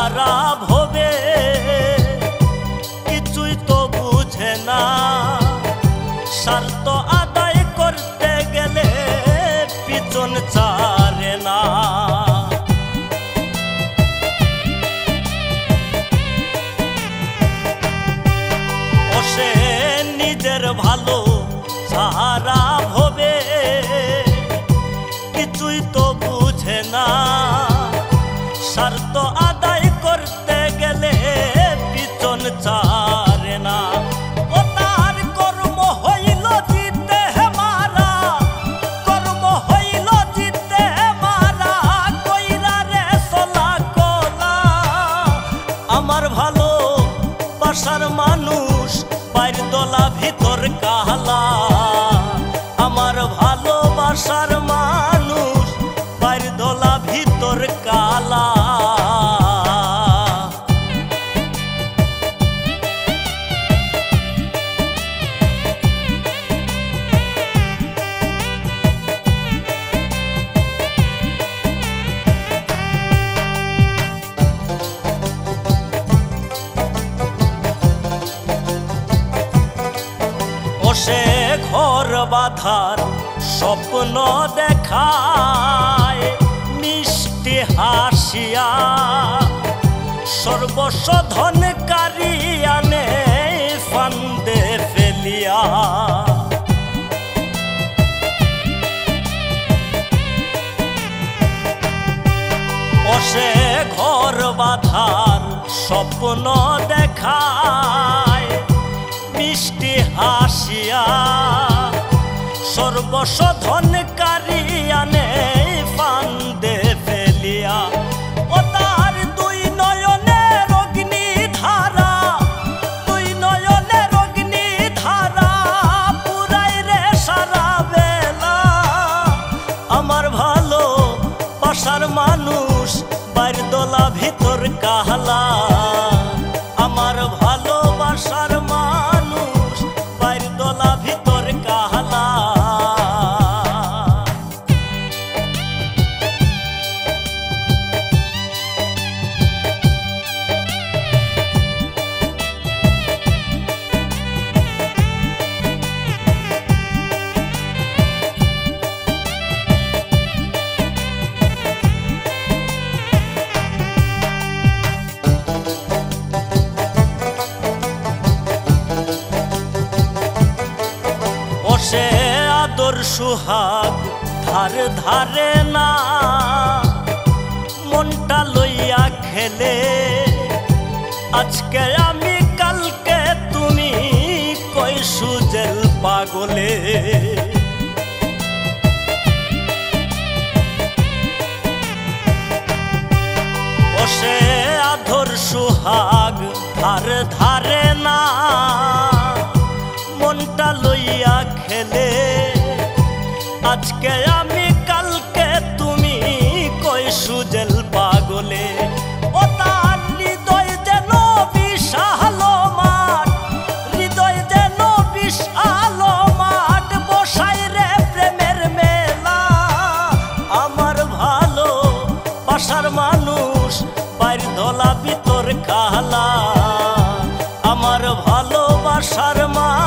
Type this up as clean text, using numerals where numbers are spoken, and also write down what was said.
সারা ভবে কিছুই তো বুঝে না, স্বার্থ আদায় করতে গেলে পিছন ছাড়ে না। ও সে নিজের ভালো সারা ভবে কিছুই তো বুঝে না, স্বার্থ আদায় করতে গেলে পিছন ছাড়ে না। ও তার কর্ম হইল জিতে মারা, কর্ম হইল জিতে মারা, কইরা রে চলা কলা। আমার ভালো বাসার মানুষ বাইর দলা ভিতর কালা, আমার ভালোবাসার মানুষ বাইর দলা ভিতর কালা। সে ঘর বাঁধার স্বপ্ন দেখায় মিষ্টি হাসিয়া, সর্বস্ব ধন কারি আনে ফান্দে ফেলিয়া। ও সে ঘর বাঁধার স্বপ্ন দেখায় মিষ্টি হাসিয়া, সর্বস্ব ধন কারি আনে ফান্দে ফেলিয়া। ও তার দুই নয়নের অগ্নি ধারা, দুই নয়নের অগ্নি ধারা পুরাই রে সারা বেলা। আমার ভালো বাসার মানুষ বাইর দলা ভিতর কালা, আমার ভালোবাসার মানুষ বাইর দলা ভিতর কালা। সে আদর সুহাগ ধার ধারে না, মনটা লইয়া খেলে আজকে আমি কালকে তুমি, কই সুজেল পাগলে। ও সে আদর সুহাগ ধার ধারে না, মনটা লইয়া খেলে আজকে আমি কালকে তুমি, কই সুজেল পাগলে। ও তার হৃদয় যেন বিশাল মাঠ, হৃদয় যেন বিশাল মাঠ, বসাই রে প্রেমের মেলা। আমার ভালো বাসার মানুষ বাইর দলা ভিতর কালা, আমার ভালোবাসার মানুষ